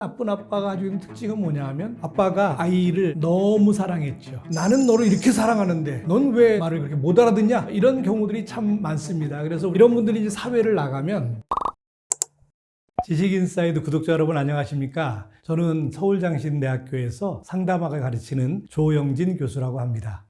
나쁜 아빠가 가지고 있는 특징은 뭐냐 하면 아빠가 아이를 너무 사랑했죠. 나는 너를 이렇게 사랑하는데 넌 왜 말을 그렇게 못 알아듣냐? 이런 경우들이 참 많습니다. 그래서 이런 분들이 이제 사회를 나가면 지식인사이드 구독자 여러분 안녕하십니까? 저는 서울장신대학교에서 상담학을 가르치는 조영진 교수라고 합니다.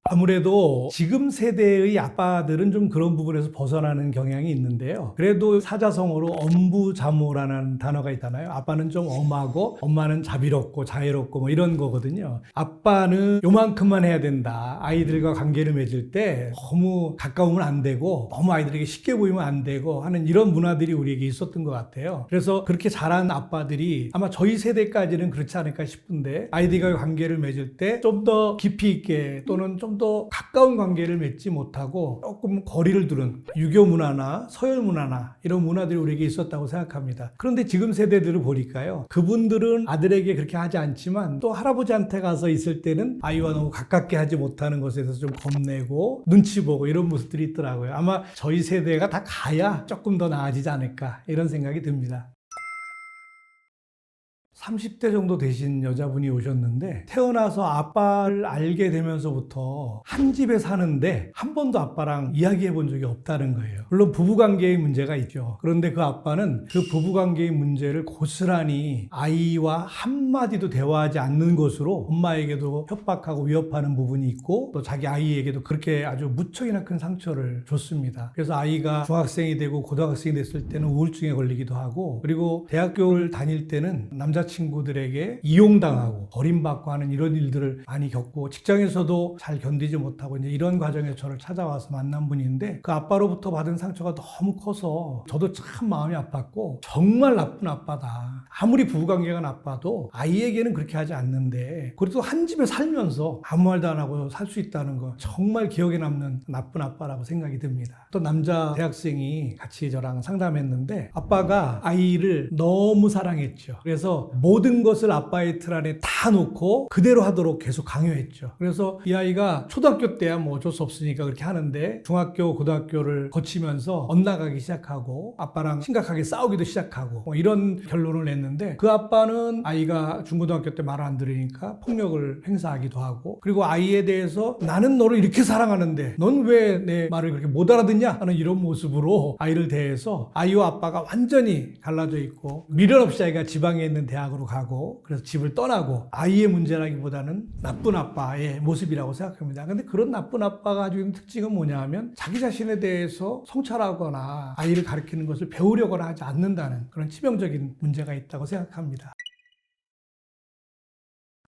아무래도 지금 세대의 아빠들은 좀 그런 부분에서 벗어나는 경향이 있는데요. 그래도 사자성어로 엄부자모라는 단어가 있잖아요. 아빠는 좀 엄하고 엄마는 자비롭고 자애롭고 뭐 이런 거거든요. 아빠는 요만큼만 해야 된다. 아이들과 관계를 맺을 때 너무 가까우면 안 되고 너무 아이들에게 쉽게 보이면 안 되고 하는 이런 문화들이 우리에게 있었던 것 같아요. 그래서 그렇게 자란 아빠들이 아마 저희 세대까지는 그렇지 않을까 싶은데 아이들과 관계를 맺을 때 좀 더 깊이 있게 또는 좀 더 가까운 관계를 맺지 못하고 조금 거리를 두는 유교 문화나 서열 문화나 이런 문화들이 우리에게 있었다고 생각합니다. 그런데 지금 세대들을 보니까요. 그분들은 아들에게 그렇게 하지 않지만 또 할아버지한테 가서 있을 때는 아이와 너무 가깝게 하지 못하는 것에 대해서 좀 겁내고 눈치 보고 이런 모습들이 있더라고요. 아마 저희 세대가 다 가야 조금 더 나아지지 않을까 이런 생각이 듭니다. 30대 정도 되신 여자분이 오셨는데 태어나서 아빠를 알게 되면서부터 한 집에 사는데 한 번도 아빠랑 이야기해 본 적이 없다는 거예요. 물론 부부관계의 문제가 있죠. 그런데 그 아빠는 그 부부관계의 문제를 고스란히 아이와 한마디도 대화하지 않는 것으로 엄마에게도 협박하고 위협하는 부분이 있고 또 자기 아이에게도 그렇게 아주 무척이나 큰 상처를 줬습니다. 그래서 아이가 중학생이 되고 고등학생이 됐을 때는 우울증에 걸리기도 하고 그리고 대학교를 다닐 때는 남자친구들에게 이용당하고 버림받고 하는 이런 일들을 많이 겪고 직장에서도 잘 견디지 못하고 이제 이런 과정에서 저를 찾아와서 만난 분인데 그 아빠로부터 받은 상처가 너무 커서 저도 참 마음이 아팠고 정말 나쁜 아빠다. 아무리 부부관계가 나빠도 아이에게는 그렇게 하지 않는데 그래도 한 집에 살면서 아무 말도 안 하고 살 수 있다는 거 정말 기억에 남는 나쁜 아빠라고 생각이 듭니다. 또 남자 대학생이 같이 저랑 상담했는데 아빠가 아이를 너무 사랑했죠. 그래서 모든 것을 아빠의 틀 안에 다 놓고 그대로 하도록 계속 강요했죠. 그래서 이 아이가 초등학교 때야 뭐 어쩔 수 없으니까 그렇게 하는데 중학교, 고등학교를 거치면서 엇나가기 시작하고 아빠랑 심각하게 싸우기도 시작하고 뭐 이런 결론을 냈는데 그 아빠는 아이가 중고등학교 때 말을 안 들으니까 폭력을 행사하기도 하고 그리고 아이에 대해서 나는 너를 이렇게 사랑하는데 넌 왜 내 말을 그렇게 못 알아듣냐 하는 이런 모습으로 아이를 대해서 아이와 아빠가 완전히 갈라져 있고 미련 없이 아이가 지방에 있는 대학으로 가고 그래서 집을 떠나고 아이의 문제라기보다는 나쁜 아빠의 모습이라고 생각합니다. 근데 그런 나쁜 아빠가 가지고 있는 특징은 뭐냐 하면 자기 자신에 대해서 성찰하거나 아이를 가르치는 것을 배우려거나 하지 않는다는 그런 치명적인 문제가 있다고 생각합니다.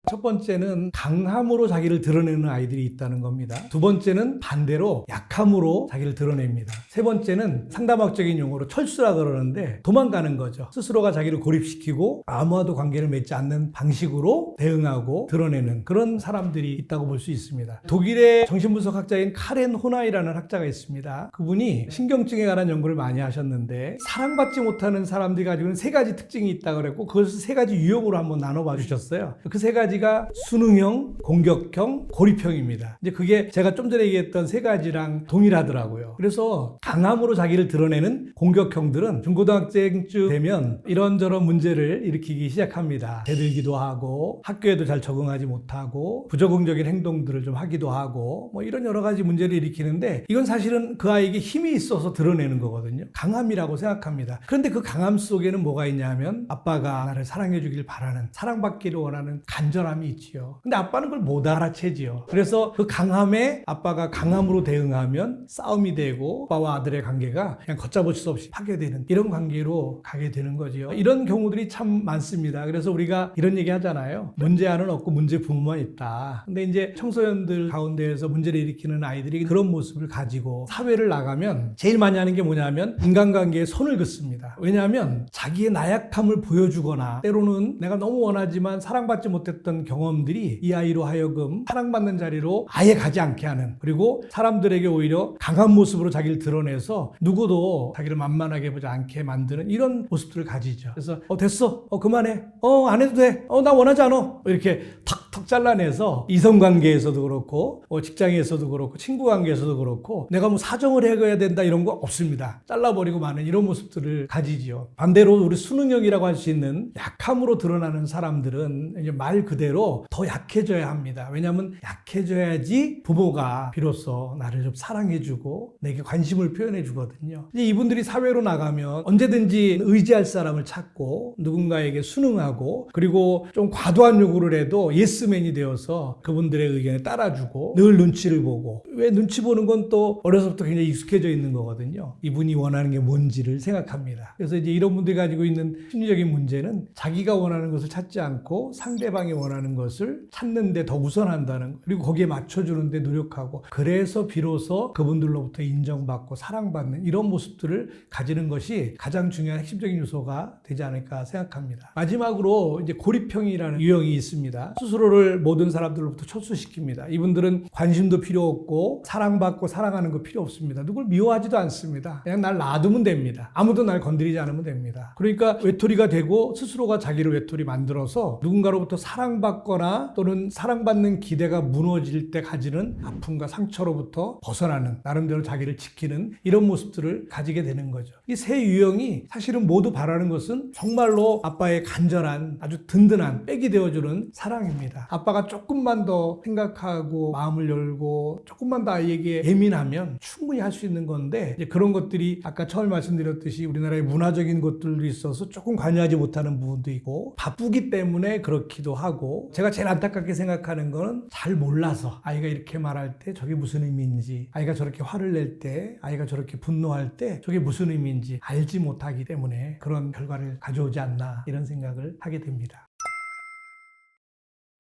첫 번째는 강함으로 자기를 드러내는 아이들이 있다는 겁니다. 두 번째는 반대로 약함으로 자기를 드러냅니다. 세 번째는 상담학적인 용어로 철수라 그러는데 도망가는 거죠. 스스로가 자기를 고립시키고 아무와도 관계를 맺지 않는 방식으로 대응하고 드러내는 그런 사람들이 있다고 볼 수 있습니다. 독일의 정신분석학자인 카렌 호나이라는 학자가 있습니다. 그분이 신경증에 관한 연구를 많이 하셨는데 사랑받지 못하는 사람들이 가지고 있는 세 가지 특징이 있다고 그랬고 그것을 세 가지 유형으로 한번 나눠봐 주셨어요. 그 세 가지가 수능형, 공격형, 고립형입니다. 이제 그게 제가 좀 전에 얘기했던 세 가지랑 동일하더라고요. 그래서 강함으로 자기를 드러내는 공격형들은 중고등학생쯤 되면 이런저런 문제를 일으키기 시작합니다. 대들기도 하고 학교에도 잘 적응하지 못하고 부적응적인 행동들을 좀 하기도 하고 뭐 이런 여러 가지 문제를 일으키는데 이건 사실은 그 아이에게 힘이 있어서 드러내는 거거든요. 강함이라고 생각합니다. 그런데 그 강함 속에는 뭐가 있냐면 아빠가 나를 사랑해 주길 바라는 사랑받기를 원하는 간절함이 있지요. 근데 아빠는 그걸 못 알아채지요. 그래서 그 강함에 아빠가 강함으로 대응하면 싸움이 되고 아빠와 아들의 관계가 그냥 걷잡을 수 없이 파괴되는 이런 관계로 가게 되는 거지요. 이런 경우들이 참 많습니다. 그래서 우리가 이런 얘기 하잖아요. 문제아는 없고 문제 부모만 있다. 근데 이제 청소년들 가운데에서 문제를 일으키는 아이들이 그런 모습을 가지고 사회를 나가면 제일 많이 하는 게 뭐냐면 인간관계에 선을 긋습니다. 왜냐하면 자기의 나약함을 보여주거나 때로는 내가 너무 원하지만 사랑받지 못했던 이런 경험들이 이 아이로 하여금 사랑받는 자리로 아예 가지 않게 하는, 그리고 사람들에게 오히려 강한 모습으로 자기를 드러내서 누구도 자기를 만만하게 보지 않게 만드는 이런 모습들을 가지죠. 그래서 됐어, 그만해, 안 해도 돼, 나 원하지 않아, 이렇게 턱턱 잘라내서 이성관계에서도 그렇고 직장에서도 그렇고 친구 관계에서도 그렇고 내가 뭐 사정을 해야 된다 이런 거 없습니다. 잘라버리고 마는 이런 모습들을 가지지요. 반대로 우리 수능형이라고 할 수 있는 약함으로 드러나는 사람들은 이제 말 그대로 더 약해져야 합니다. 왜냐하면 약해져야지 부모가 비로소 나를 좀 사랑해주고 내게 관심을 표현해주거든요. 이제 이분들이 사회로 나가면 언제든지 의지할 사람을 찾고 누군가에게 순응하고, 그리고 좀 과도한 요구를 해도 예스맨이 되어서 그분들의 의견에 따라주고 늘 눈치를 보고, 왜 눈치 보는 건 또 어려서부터 굉장히 익숙해져 있는 거거든요. 이분이 원하는 게 뭔지를 생각합니다. 그래서 이제 이런 분들이 가지고 있는 심리적인 문제는 자기가 원하는 것을 찾지 않고 상대방이 원하는 것을 찾는데 더 우선한다는 거, 그리고 거기에 맞춰주는데 노력하고, 그래서 비로소 그분들로부터 인정받고 사랑받는 이런 모습들을 가지는 것이 가장 중요한 핵심적인 요소가 되지 않을까 생각합니다. 마지막으로 이제 고립형이라는 유형이 있습니다. 스스로를 모든 사람들로부터 철수시킵니다. 이분들은 관심도 필요 없고 사랑받고 사랑하는 거 필요 없습니다. 누굴 미워하지도 않습니다. 그냥 날 놔두면 됩니다. 아무도 날 건드리지 않으면 됩니다. 그러니까 외톨이가 되고 스스로가 자기를 외톨이 만들어서 누군가로부터 사랑받거나 또는 사랑받는 기대가 무너질 때 가지는 아픔과 상처로부터 벗어나는, 나름대로 자기를 지키는 이런 모습들을 가지게 되는 거죠. 이 세 유형이 사실은 모두 바라는 것은 정말로 아빠의 간절한 아주 든든한 백이 되어주는 사랑입니다. 아빠가 조금만 더 생각하고 마음을 열고 조금만 더 아이에게 예민하면 충분히 할 수 있는 건데, 이제 그런 것들이 아까 처음에 말씀드렸듯이 우리나라의 문화적인 것들도 있어서 조금 관여하지 못하는 부분도 있고 바쁘기 때문에 그렇기도 하고, 제가 제일 안타깝게 생각하는 거는 잘 몰라서 아이가 이렇게 말할 때 저게 무슨 의미인지, 아이가 저렇게 화를 낼 때, 아이가 저렇게 분노할 때 저게 무슨 의미인지 알지 못하기 때문에 그런 결과를 가져오지 않나, 이런 생각을 하게 됩니다.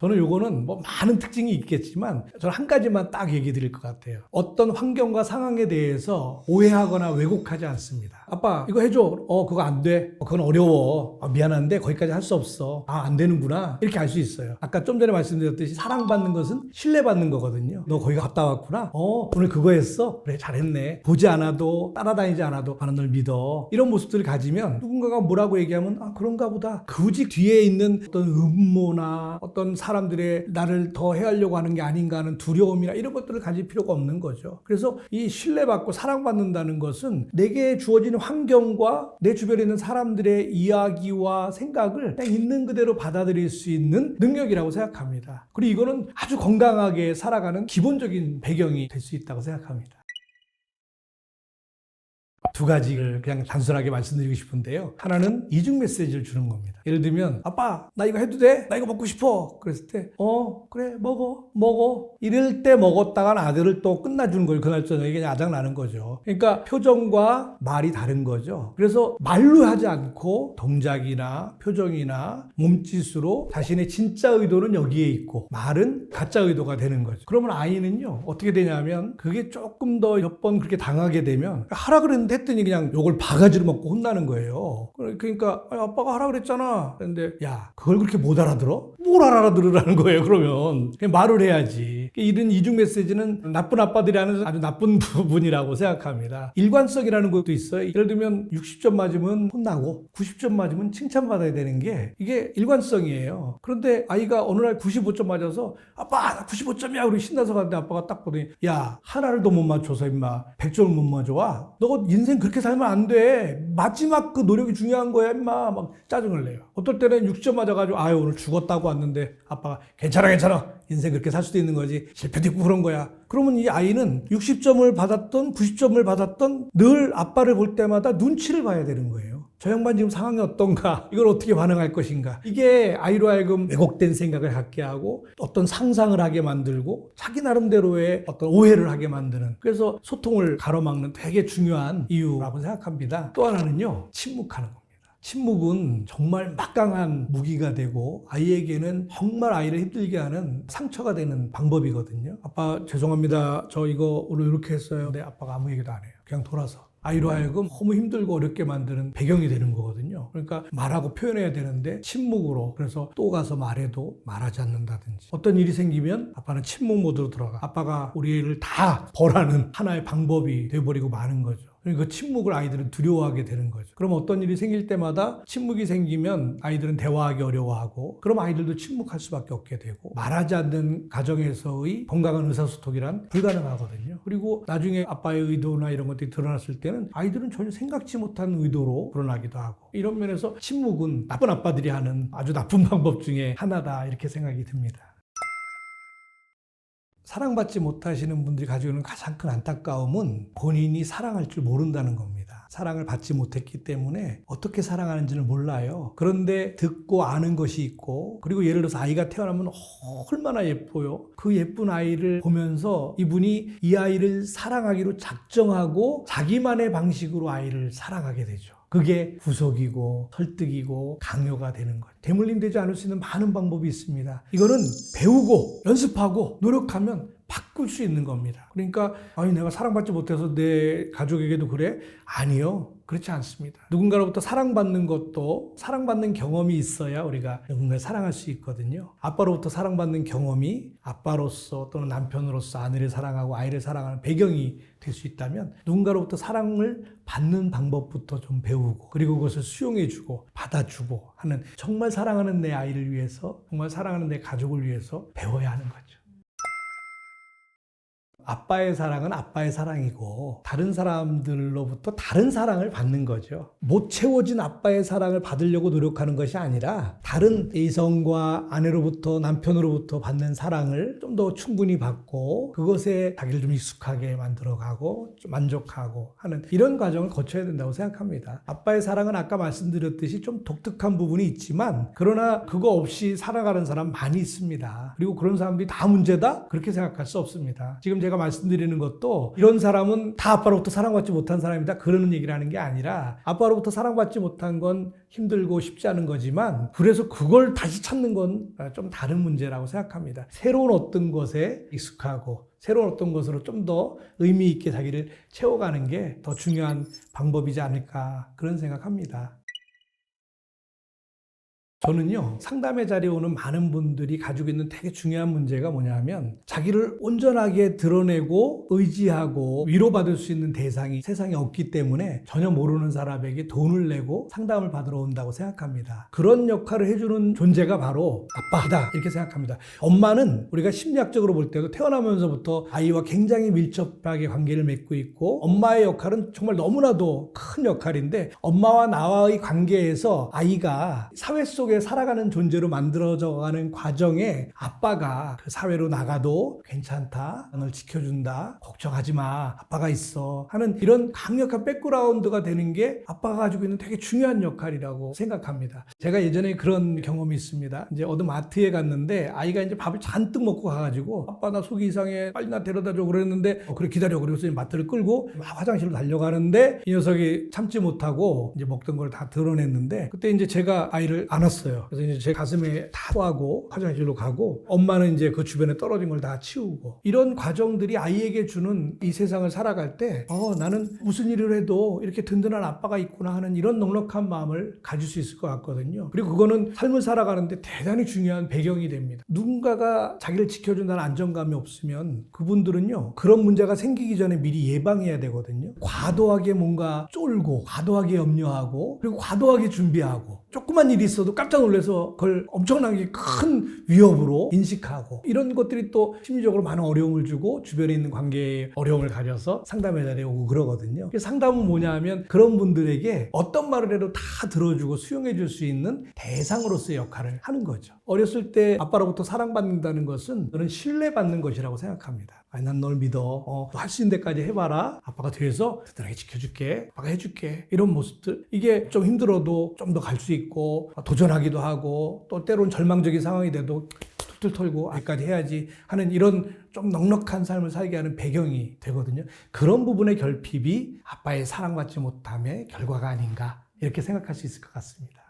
저는 요거는 뭐 많은 특징이 있겠지만 저는 한 가지만 딱 얘기 드릴 것 같아요. 어떤 환경과 상황에 대해서 오해하거나 왜곡하지 않습니다. 아빠 이거 해줘. 그거 안 돼. 그건 어려워. 미안한데 거기까지 할 수 없어. 안 되는구나. 이렇게 알 수 있어요. 아까 좀 전에 말씀드렸듯이 사랑받는 것은 신뢰받는 거거든요. 너 거기 갔다 왔구나. 오늘 그거 했어? 그래 잘했네. 보지 않아도 따라다니지 않아도 나는 널 믿어. 이런 모습들을 가지면 누군가가 뭐라고 얘기하면 그런가 보다. 굳이 뒤에 있는 어떤 음모나 어떤 사람들의 나를 더 해하려고 하는 게 아닌가 하는 두려움이나 이런 것들을 가질 필요가 없는 거죠. 그래서 이 신뢰받고 사랑받는다는 것은 내게 주어진 환경과 내 주변에 있는 사람들의 이야기와 생각을 그냥 있는 그대로 받아들일 수 있는 능력이라고 생각합니다. 그리고 이거는 아주 건강하게 살아가는 기본적인 배경이 될 수 있다고 생각합니다. 두 가지를 그냥 단순하게 말씀드리고 싶은데요. 하나는 이중 메시지를 주는 겁니다. 예를 들면 아빠 나 이거 해도 돼? 나 이거 먹고 싶어. 그랬을 때 그래 먹어. 이럴 때 먹었다간 아들을 또 끝나주는 거예요. 그날 저녁에 그냥 아작나는 거죠. 그러니까 표정과 말이 다른 거죠. 그래서 말로 하지 않고 동작이나 표정이나 몸짓으로 자신의 진짜 의도는 여기에 있고 말은 가짜 의도가 되는 거죠. 그러면 아이는요 어떻게 되냐면 그게 조금 더 몇 번 그렇게 당하게 되면 하라 그랬는데 했더니 그냥 욕을 바가지로 먹고 혼나는 거예요. 그러니까 아빠가 하라 그랬잖아. 근데 야 그걸 그렇게 못 알아들어? 뭘 알아들으라는 거예요. 그러면 그냥 말을 해야지. 이런 이중 메시지는 나쁜 아빠들이 하는 아주 나쁜 부분이라고 생각합니다. 일관성이라는 것도 있어요. 예를 들면 60점 맞으면 혼나고 90점 맞으면 칭찬받아야 되는 게 이게 일관성이에요. 그런데 아이가 어느 날 95점 맞아서 아빠 95점이야 그러고 신나서 갔는데 아빠가 딱 보더니 야 하나를 더 못 맞춰서 임마 100점을 못 맞아와? 너 인생 그렇게 살면 안 돼. 마지막 그 노력이 중요한 거야 임마. 막 짜증을 내요. 어떨 때는 6점 맞아가지고 아유 오늘 죽었다고 왔는데 아빠가 괜찮아 인생 그렇게 살 수도 있는 거지. 실패도 있고 그런 거야. 그러면 이 아이는 60점을 받았던 90점을 받았던 늘 아빠를 볼 때마다 눈치를 봐야 되는 거예요. 저 양반 지금 상황이 어떤가? 이걸 어떻게 반응할 것인가? 이게 아이로 하여금 왜곡된 생각을 갖게 하고 어떤 상상을 하게 만들고 자기 나름대로의 어떤 오해를 하게 만드는, 그래서 소통을 가로막는 되게 중요한 이유라고 생각합니다. 또 하나는요, 침묵하는 겁니다. 침묵은 정말 막강한 무기가 되고 아이에게는 정말 아이를 힘들게 하는 상처가 되는 방법이거든요. 아빠 죄송합니다. 저 이거 오늘 이렇게 했어요. 근데 아빠가 아무 얘기도 안 해요. 그냥 돌아서 아이로 하여금 너무 힘들고 어렵게 만드는 배경이 되는 거거든요. 그러니까 말하고 표현해야 되는데 침묵으로, 그래서 또 가서 말해도 말하지 않는다든지, 어떤 일이 생기면 아빠는 침묵 모드로 들어가. 아빠가 우리 애를 다 벌하는 하나의 방법이 돼버리고 마는 거죠. 그 침묵을 아이들은 두려워하게 되는 거죠. 그럼 어떤 일이 생길 때마다 침묵이 생기면 아이들은 대화하기 어려워하고, 그럼 아이들도 침묵할 수밖에 없게 되고, 말하지 않는 가정에서의 건강한 의사소통이란 불가능하거든요. 그리고 나중에 아빠의 의도나 이런 것들이 드러났을 때는 아이들은 전혀 생각지 못한 의도로 드러나기도 하고, 이런 면에서 침묵은 나쁜 아빠들이 하는 아주 나쁜 방법 중에 하나다, 이렇게 생각이 듭니다. 사랑받지 못하시는 분들이 가지고 있는 가장 큰 안타까움은 본인이 사랑할 줄 모른다는 겁니다. 사랑을 받지 못했기 때문에 어떻게 사랑하는지를 몰라요. 그런데 듣고 아는 것이 있고, 그리고 예를 들어서 아이가 태어나면 얼마나 예뻐요. 그 예쁜 아이를 보면서 이분이 이 아이를 사랑하기로 작정하고 자기만의 방식으로 아이를 사랑하게 되죠. 그게 구속이고 설득이고 강요가 되는 거예요. 대물림되지 않을 수 있는 많은 방법이 있습니다. 이거는 배우고 연습하고 노력하면 바꿀 수 있는 겁니다. 그러니까 아니 내가 사랑받지 못해서 내 가족에게도 그래? 아니요. 그렇지 않습니다. 누군가로부터 사랑받는 것도 사랑받는 경험이 있어야 우리가 누군가를 사랑할 수 있거든요. 아빠로부터 사랑받는 경험이 아빠로서 또는 남편으로서 아내를 사랑하고 아이를 사랑하는 배경이 될 수 있다면, 누군가로부터 사랑을 받는 방법부터 좀 배우고, 그리고 그것을 수용해주고 받아주고 하는, 정말 사랑하는 내 아이를 위해서, 정말 사랑하는 내 가족을 위해서 배워야 하는 거죠. 아빠의 사랑은 아빠의 사랑이고 다른 사람들로부터 다른 사랑을 받는 거죠. 못 채워진 아빠의 사랑을 받으려고 노력하는 것이 아니라 다른 이성과 아내로부터 남편으로부터 받는 사랑을 좀 더 충분히 받고 그것에 자기를 좀 익숙하게 만들어가고 좀 만족하고 하는 이런 과정을 거쳐야 된다고 생각합니다. 아빠의 사랑은 아까 말씀드렸듯이 좀 독특한 부분이 있지만, 그러나 그거 없이 살아가는 사람 많이 있습니다. 그리고 그런 사람들이 다 문제다? 그렇게 생각할 수 없습니다. 지금 제가 말씀드리는 것도 이런 사람은 다 아빠로부터 사랑받지 못한 사람이다, 그러는 얘기를 하는 게 아니라, 아빠로부터 사랑받지 못한 건 힘들고 쉽지 않은 거지만 그래서 그걸 다시 찾는 건 좀 다른 문제라고 생각합니다. 새로운 어떤 것에 익숙하고 새로운 어떤 것으로 좀 더 의미 있게 자기를 채워가는 게 더 중요한 방법이지 않을까, 그런 생각합니다. 저는요, 상담의 자리에 오는 많은 분들이 가지고 있는 되게 중요한 문제가 뭐냐면, 자기를 온전하게 드러내고 의지하고 위로받을 수 있는 대상이 세상에 없기 때문에 전혀 모르는 사람에게 돈을 내고 상담을 받으러 온다고 생각합니다. 그런 역할을 해주는 존재가 바로 아빠다, 이렇게 생각합니다. 엄마는 우리가 심리학적으로 볼 때도 태어나면서부터 아이와 굉장히 밀접하게 관계를 맺고 있고, 엄마의 역할은 정말 너무나도 큰 역할인데, 엄마와 나와의 관계에서 아이가 사회 속에 살아가는 존재로 만들어져가는 과정에 아빠가 그 사회로 나가도 괜찮다, 널 지켜준다, 걱정하지 마, 아빠가 있어 하는 이런 강력한 백그라운드가 되는 게 아빠가 가지고 있는 되게 중요한 역할이라고 생각합니다. 제가 예전에 그런 경험이 있습니다. 이제 어느 마트에 갔는데 아이가 이제 밥을 잔뜩 먹고 가가지고, 아빠 나 속이 이상해, 빨리 나 데려다 줘 그랬는데, 그래 기다려, 그래서 마트를 끌고 막 화장실로 달려가는데 이 녀석이 참지 못하고 이제 먹던 걸 다 드러냈는데, 그때 이제 제가 아이를 안았어요. 그래서 이제 제 가슴에 타하고 화장실로 가고, 엄마는 이제 그 주변에 떨어진 걸 다 치우고, 이런 과정들이 아이에게 주는 이 세상을 살아갈 때 나는 무슨 일을 해도 이렇게 든든한 아빠가 있구나 하는 이런 넉넉한 마음을 가질 수 있을 것 같거든요. 그리고 그거는 삶을 살아가는데 대단히 중요한 배경이 됩니다. 누군가가 자기를 지켜준다는 안정감이 없으면 그분들은요, 그런 문제가 생기기 전에 미리 예방해야 되거든요. 과도하게 뭔가 쫄고 과도하게 염려하고 그리고 과도하게 준비하고, 조그만 일이 있어도 깜짝 놀라서 그걸 엄청나게 큰 위협으로 인식하고, 이런 것들이 또 심리적으로 많은 어려움을 주고 주변에 있는 관계에 어려움을 가져서 상담의 자리에 오고 그러거든요. 상담은 뭐냐 하면, 그런 분들에게 어떤 말을 해도 다 들어주고 수용해 줄 수 있는 대상으로서의 역할을 하는 거죠. 어렸을 때 아빠로부터 사랑받는다는 것은 저는 신뢰받는 것이라고 생각합니다. 난 널 믿어. 할 수 있는 데까지 해봐라. 아빠가 뒤에서 든든하게 지켜줄게. 아빠가 해줄게. 이런 모습들. 이게 좀 힘들어도 좀 더 갈 수 있고, 도전하기도 하고, 또 때로는 절망적인 상황이 돼도 툴툴 털고 아이까지 해야지 하는 이런 좀 넉넉한 삶을 살게 하는 배경이 되거든요. 그런 부분의 결핍이 아빠의 사랑받지 못함의 결과가 아닌가, 이렇게 생각할 수 있을 것 같습니다.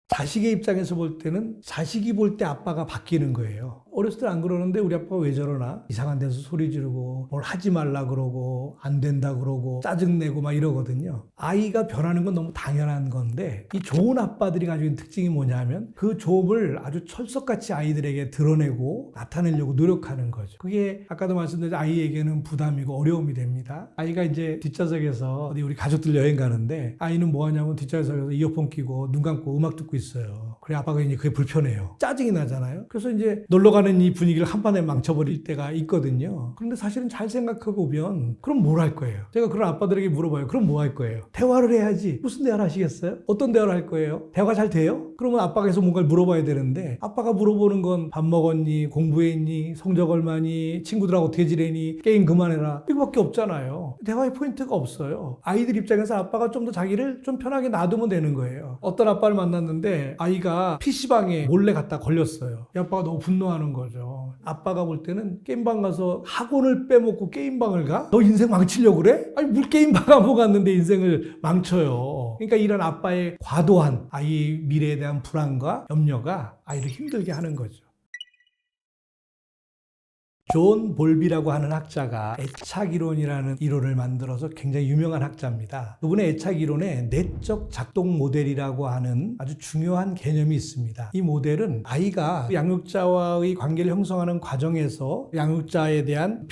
자식의 입장에서 볼 때는 자식이 볼 때 아빠가 바뀌는 거예요. 어렸을 때 안 그러는데 우리 아빠가 왜 저러나? 이상한 데서 소리 지르고 뭘 하지 말라 그러고 안 된다 그러고 짜증내고 막 이러거든요. 아이가 변하는 건 너무 당연한 건데 이 좋은 아빠들이 가지고 있는 특징이 뭐냐면 그 좋음을 아주 철석같이 아이들에게 드러내고 나타내려고 노력하는 거죠. 그게 아까도 말씀드린 아이에게는 부담이고 어려움이 됩니다. 아이가 이제 뒷좌석에서 어디 우리 가족들 여행 가는데 아이는 뭐 하냐면 뒷좌석에서 이어폰 끼고 눈 감고 음악 듣고 있어요. 그래 아빠가 이제 그게 불편해요. 짜증이 나잖아요. 그래서 이제 놀러 가는 이 분위기를 한판에 망쳐버릴 때가 있거든요. 그런데 사실은 잘 생각해 보면 그럼 뭘 할 거예요? 제가 그런 아빠들에게 물어봐요. 그럼 뭐 할 거예요? 대화를 해야지. 무슨 대화를 하시겠어요? 어떤 대화를 할 거예요? 대화가 잘 돼요? 그러면 아빠가 계속 뭔가를 물어봐야 되는데 아빠가 물어보는 건 밥 먹었니? 공부했니? 성적 얼마니? 친구들하고 어떻게 지내니? 게임 그만해라. 이거밖에 없잖아요. 대화의 포인트가 없어요. 아이들 입장에서 아빠가 좀 더 자기를 좀 편하게 놔두면 되는 거예요. 어떤 아빠를 만났는데 아이가 PC방에 몰래 갔다 걸렸어요. 이 아빠가 너무 분노하는 거죠. 아빠가 볼 때는 게임방 가서 학원을 빼먹고 게임방을 가? 너 인생 망치려고 그래? 아니 물 게임방 안 보고 갔는데 인생을 망쳐요. 그러니까 이런 아빠의 과도한 아이의 미래에 대한 불안과 염려가 아이를 힘들게 하는 거죠. 존 볼비라고 하는 학자가 애착이론이라는 이론을 만들어서 굉장히 유명한 학자입니다. 그분의 애착이론에 내적 작동 모델이라고 하는 아주 중요한 개념이 있습니다. 이 모델은 아이가 양육자와의 관계를 형성하는 과정에서 양육자에 대한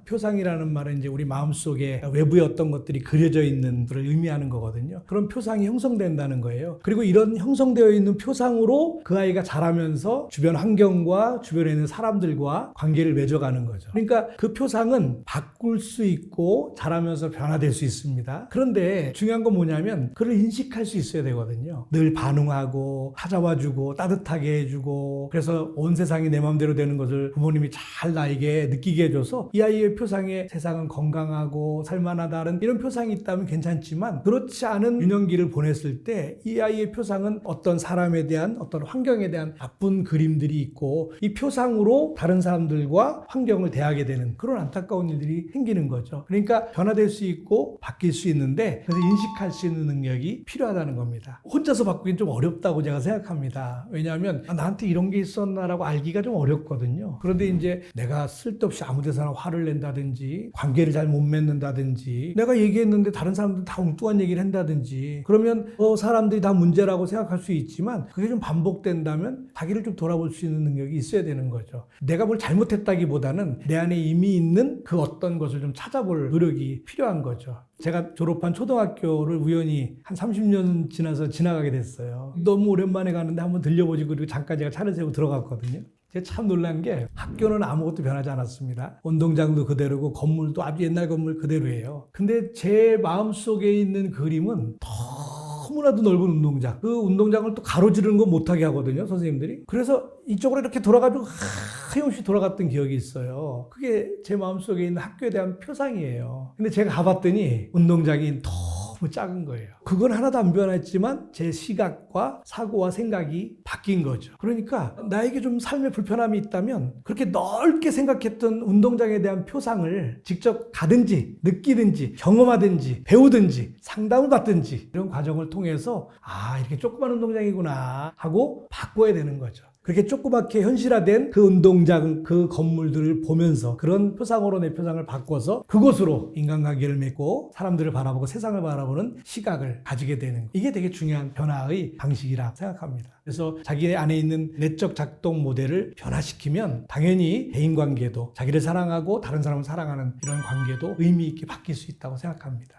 표상이라는 말은 이제 우리 마음속에 외부에 어떤 것들이 그려져 있는 것을 의미하는 거거든요. 그런 표상이 형성된다는 거예요. 그리고 이런 형성되어 있는 표상으로 그 아이가 자라면서 주변 환경과 주변에 있는 사람들과 관계를 맺어 가는 거죠. 그러니까 그 표상은 바꿀 수 있고 자라면서 변화될 수 있습니다. 그런데 중요한 건 뭐냐면 그를 인식할 수 있어야 되거든요. 늘 반응하고 찾아와주고 따뜻하게 해주고 그래서 온 세상이 내 마음대로 되는 것을 부모님이 잘 나에게 느끼게 해줘서 이 아이의 표상에 세상은 건강하고 살만하다는 이런 표상이 있다면 괜찮지만 그렇지 않은 유년기를 보냈을 때 이 아이의 표상은 어떤 사람에 대한 어떤 환경에 대한 나쁜 그림들이 있고 이 표상으로 다른 사람들과 환경을 대하게 되는 그런 안타까운 일들이 생기는 거죠. 그러니까 변화될 수 있고 바뀔 수 있는데 그래서 인식할 수 있는 능력이 필요하다는 겁니다. 혼자서 바꾸긴 좀 어렵다고 제가 생각합니다. 왜냐하면 나한테 이런 게 있었나라고 알기가 좀 어렵거든요. 그런데 이제 내가 쓸데없이 아무 데서나 화를 낸다든지 관계를 잘 못 맺는다든지 내가 얘기했는데 다른 사람들 다 엉뚱한 얘기를 한다든지 그러면 사람들이 다 문제라고 생각할 수 있지만 그게 좀 반복된다면 자기를 좀 돌아볼 수 있는 능력이 있어야 되는 거죠. 내가 뭘 잘못했다기보다는 내 안에 이미 있는 그 어떤 것을 좀 찾아볼 노력이 필요한 거죠. 제가 졸업한 초등학교를 우연히 한 30년 지나서 지나가게 됐어요. 너무 오랜만에 가는데 한번 들려보지 그리고 잠깐 제가 차를 세우고 들어갔거든요. 제가 참 놀란 게 학교는 아무것도 변하지 않았습니다. 운동장도 그대로고 건물도 아주 옛날 건물 그대로예요. 근데 제 마음속에 있는 그림은 너무나도 넓은 운동장. 그 운동장을 또 가로지르는 건 못하게 하거든요, 선생님들이. 그래서 이쪽으로 이렇게 돌아가지고 하염없이 돌아갔던 기억이 있어요. 그게 제 마음속에 있는 학교에 대한 표상이에요. 근데 제가 가봤더니 운동장이 너무 작은 거예요. 그건 하나도 안 변했지만 제 시각과 사고와 생각이 바뀐 거죠. 그러니까 나에게 좀 삶의 불편함이 있다면 그렇게 넓게 생각했던 운동장에 대한 표상을 직접 가든지 느끼든지 경험하든지 배우든지 상담을 받든지 이런 과정을 통해서 이렇게 조그만 운동장이구나 하고 바꿔야 되는 거죠. 그렇게 조그맣게 현실화된 그 운동장, 그 건물들을 보면서 그런 표상으로 내 표상을 바꿔서 그곳으로 인간관계를 맺고 사람들을 바라보고 세상을 바라보는 시각을 가지게 되는 거. 이게 되게 중요한 변화의 방식이라 생각합니다. 그래서 자기 안에 있는 내적 작동 모델을 변화시키면 당연히 대인관계도 자기를 사랑하고 다른 사람을 사랑하는 이런 관계도 의미 있게 바뀔 수 있다고 생각합니다.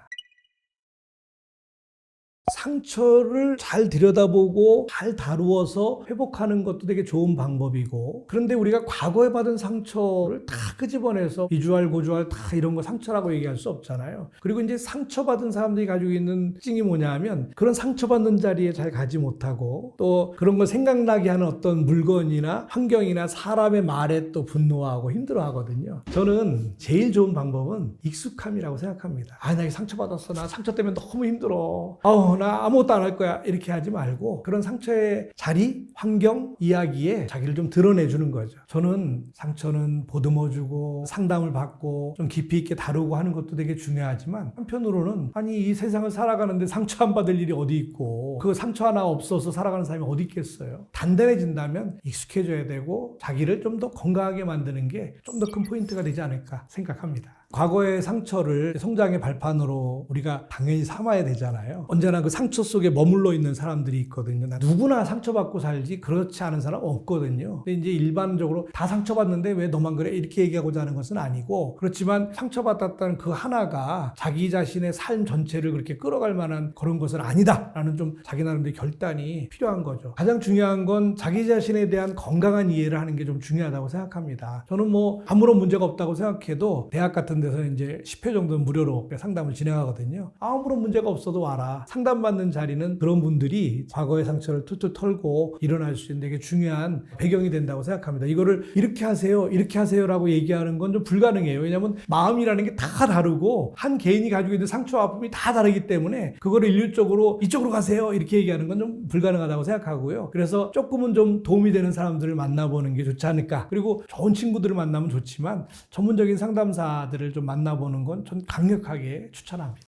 상처를 잘 들여다보고 잘 다루어서 회복하는 것도 되게 좋은 방법이고 그런데 우리가 과거에 받은 상처를 다 끄집어내서 비주얼, 고주얼 다 이런 거 상처라고 얘기할 수 없잖아요. 그리고 이제 상처받은 사람들이 가지고 있는 특징이 뭐냐 하면 그런 상처받는 자리에 잘 가지 못하고 또 그런 걸 생각나게 하는 어떤 물건이나 환경이나 사람의 말에 또 분노하고 힘들어하거든요. 저는 제일 좋은 방법은 익숙함이라고 생각합니다. 나 이 상처받았어. 나 상처 때문에 너무 힘들어. 나 나 아무것도 안 할 거야 이렇게 하지 말고 그런 상처의 자리, 환경, 이야기에 자기를 좀 드러내주는 거죠. 저는 상처는 보듬어주고 상담을 받고 좀 깊이 있게 다루고 하는 것도 되게 중요하지만 한편으로는 아니 이 세상을 살아가는데 상처 안 받을 일이 어디 있고 그 상처 하나 없어서 살아가는 사람이 어디 있겠어요. 단단해진다면 익숙해져야 되고 자기를 좀 더 건강하게 만드는 게 좀 더 큰 포인트가 되지 않을까 생각합니다. 과거의 상처를 성장의 발판으로 우리가 당연히 삼아야 되잖아요. 언제나 그 상처 속에 머물러 있는 사람들이 있거든요. 누구나 상처받고 살지 그렇지 않은 사람 없거든요. 근데 이제 일반적으로 다 상처받는데 왜 너만 그래? 이렇게 얘기하고자 하는 것은 아니고 그렇지만 상처받았다는 그 하나가 자기 자신의 삶 전체를 그렇게 끌어갈 만한 그런 것은 아니다라는 좀 자기 나름대로 결단이 필요한 거죠. 가장 중요한 건 자기 자신에 대한 건강한 이해를 하는 게 좀 중요하다고 생각합니다. 저는 뭐 아무런 문제가 없다고 생각해도 대학 같은 데서 이제 10회 정도는 무료로 상담을 진행하거든요. 아무런 문제가 없어도 와라. 상담받는 자리는 그런 분들이 과거의 상처를 툴툴 털고 일어날 수 있는 되게 중요한 배경이 된다고 생각합니다. 이거를 이렇게 하세요, 이렇게 하세요라고 얘기하는 건 좀 불가능해요. 왜냐하면 마음이라는 게 다 다르고 한 개인이 가지고 있는 상처와 아픔이 다 다르기 때문에 그거를 일률적으로 이쪽으로 가세요 이렇게 얘기하는 건 좀 불가능하다고 생각하고요. 그래서 조금은 좀 도움이 되는 사람들을 만나보는 게 좋지 않을까. 그리고 좋은 친구들을 만나면 좋지만 전문적인 상담사들을 좀 만나보는 건 전 강력하게 추천합니다.